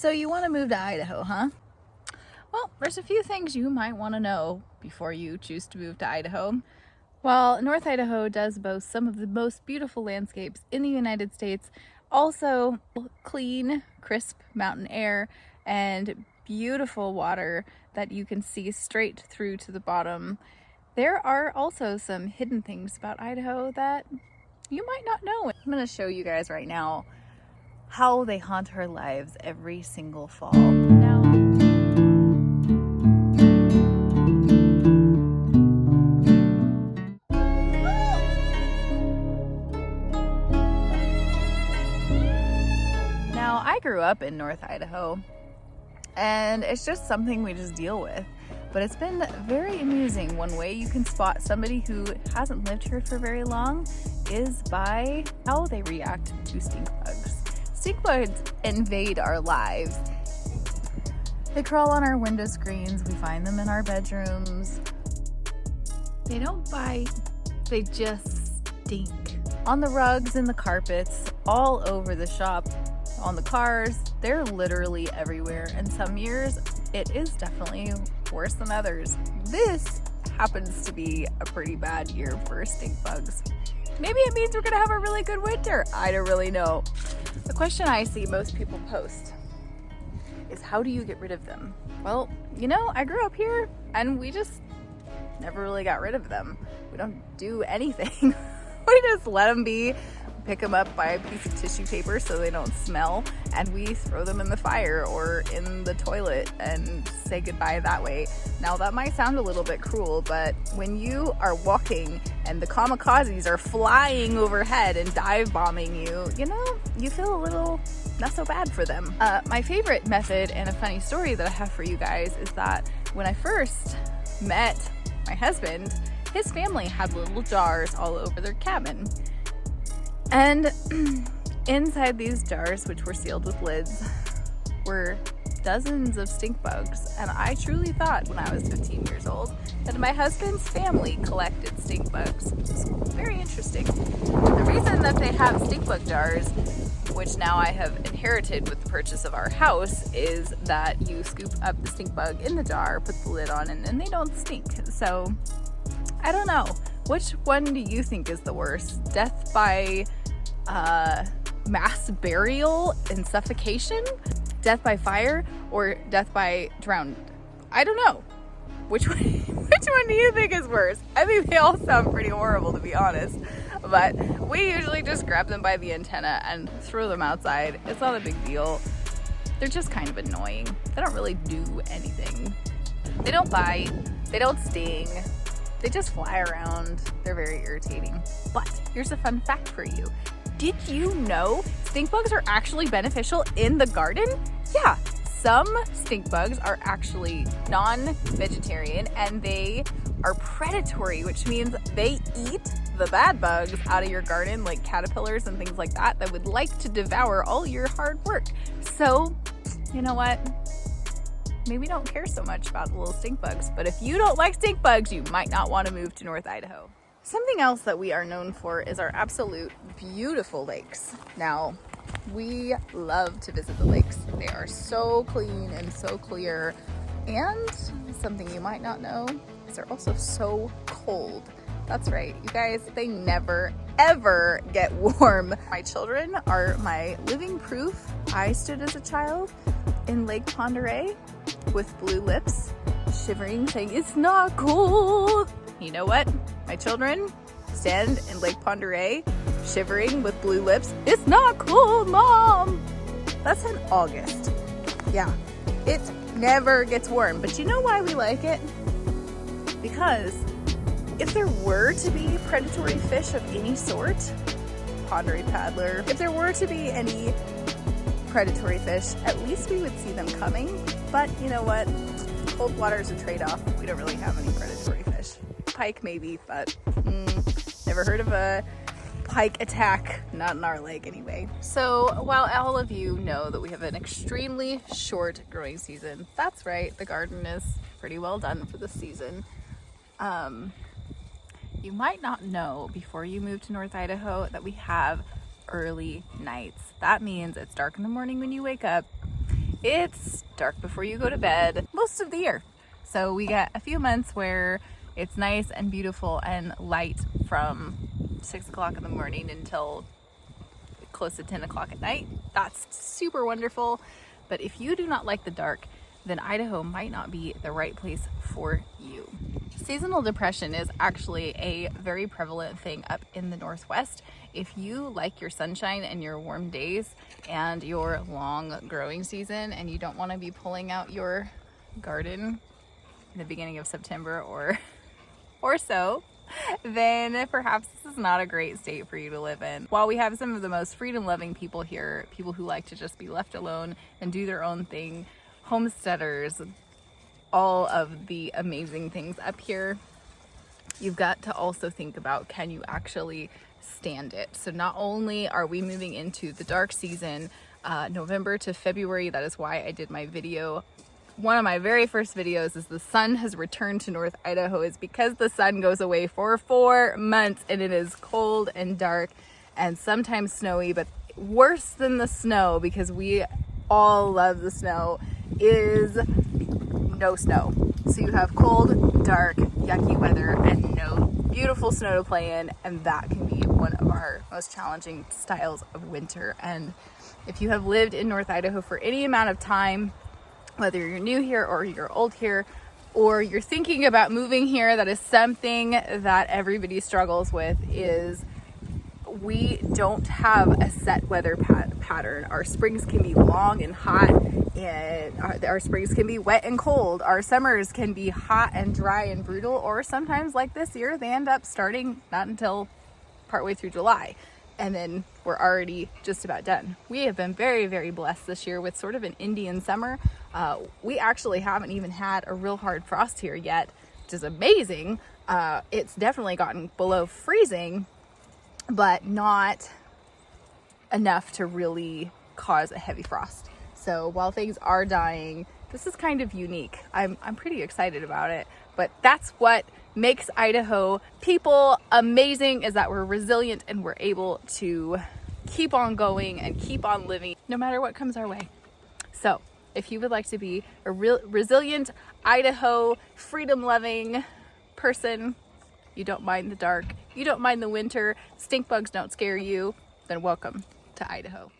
So you want to move to Idaho, huh? Well, there's a few things you might want to know before you choose to move to Idaho. While North Idaho does boast some of the most beautiful landscapes in the United States, also clean, crisp mountain air and beautiful water that you can see straight through to the bottom, there are also some hidden things about Idaho that you might not know. I'm going to show you guys right now how they haunt our lives every single fall. Now, I grew up in North Idaho, and it's just something we just deal with. But it's been very amusing. One way you can spot somebody who hasn't lived here for very long is by how they react to stink bugs. Stink bugs invade our lives. They crawl on our window screens. We find them in our bedrooms. They don't bite, they just stink. On the rugs and the carpets, all over the shop, on the cars, they're literally everywhere. And some years, it is definitely worse than others. This happens to be a pretty bad year for stink bugs. Maybe it means we're gonna have a really good winter. I don't really know. The question I see most people post is, how do you get rid of them? Well, you know, I grew up here and we just never really got rid of them. We don't do anything. We just let them be, pick them up by a piece of tissue paper so they don't smell, and we throw them in the fire or in the toilet and say goodbye that way. Now that might sound a little bit cruel, but when you are walking and the kamikazes are flying overhead and dive bombing you, you know, you feel a little not so bad for them. My favorite method and a funny story that I have for you guys is that when I first met my husband, his family had little jars all over their cabin. And inside these jars, which were sealed with lids, were dozens of stink bugs. And I truly thought when I was 15 years old that my husband's family collected stink bugs. It's very interesting. The reason that they have stink bug jars, which now I have inherited with the purchase of our house, is that you scoop up the stink bug in the jar, put the lid on, and then they don't stink. So I don't know. Which one do you think is the worst? Death by mass burial and suffocation? Death by fire? Or death by drowned? I don't know. Which one do you think is worse? I think they all sound pretty horrible, to be honest. But we usually just grab them by the antenna and throw them outside. It's not a big deal. They're just kind of annoying. They don't really do anything. They don't bite. They don't sting. They just fly around. They're very irritating. But here's a fun fact for you. Did you know stink bugs are actually beneficial in the garden? Yeah, some stink bugs are actually non-vegetarian and they are predatory, which means they eat the bad bugs out of your garden, like caterpillars and things like that, that would like to devour all your hard work. So, you know what? Maybe don't care so much about the little stink bugs, but if you don't like stink bugs, you might not want to move to North Idaho. Something else that we are known for is our absolute beautiful lakes. Now, we love to visit the lakes. They are so clean and so clear, and something you might not know is they're also so cold. That's right, you guys, they never, ever get warm. My children are my living proof. I stood as a child in Lake Ponderosa with blue lips, shivering, saying, "It's not cool." You know what? My children stand in Lake Ponderosa, shivering with blue lips. "It's not cool, Mom." That's in August. Yeah, it never gets warm. But you know why we like it? Because if there were to be predatory fish of any sort, Ponderosa paddler, if there were to be any predatory fish, at least we would see them coming. But you know what? Cold water is a trade-off. We don't really have any predatory fish. Pike maybe, but never heard of a pike attack. Not in our lake anyway. So while all of you know that we have an extremely short growing season, that's right, the garden is pretty well done for the season. You might not know before you move to North Idaho that we have early nights. That means it's dark in the morning when you wake up. it's dark before you go to bed most of the year. So we get a few months where it's nice and beautiful and light from 6 o'clock in the morning until close to 10 o'clock at night. That's super wonderful. But if you do not like the dark, then Idaho might not be the right place for you. Seasonal depression is actually a very prevalent thing up in the Northwest. If you like your sunshine and your warm days and your long growing season, and you don't want to be pulling out your garden in the beginning of September or so, then perhaps this is not a great state for you to live in. While we have some of the most freedom-loving people here, people who like to just be left alone and do their own thing, homesteaders, all of the amazing things up here, you've got to also think about, can you actually stand it? So not only are we moving into the dark season, November to February, that is why I did my video. One of my very first videos is the sun has returned to North Idaho, is because the sun goes away for 4 months and it is cold and dark and sometimes snowy. But worse than the snow, because we all love the snow, is no snow. So you have cold, dark, yucky weather and no beautiful snow to play in, and that can be one of our most challenging styles of winter. And if you have lived in North Idaho for any amount of time, whether you're new here or you're old here, or you're thinking about moving here, that is something that everybody struggles with, is we don't have a set weather pattern. Our springs can be long and hot, and our springs can be wet and cold. Our summers can be hot and dry and brutal, or sometimes like this year, they end up starting not until partway through July. And then we're already just about done. We have been very, very blessed this year with sort of an Indian summer. We actually haven't even had a real hard frost here yet, which is amazing. It's definitely gotten below freezing, but not enough to really cause a heavy frost. So while things are dying, this is kind of unique. I'm pretty excited about it, but that's what makes Idaho people amazing, is that we're resilient and we're able to keep on going and keep on living no matter what comes our way. So if you would like to be a resilient Idaho, freedom-loving person, you don't mind the dark, you don't mind the winter, stink bugs don't scare you, then welcome to Idaho.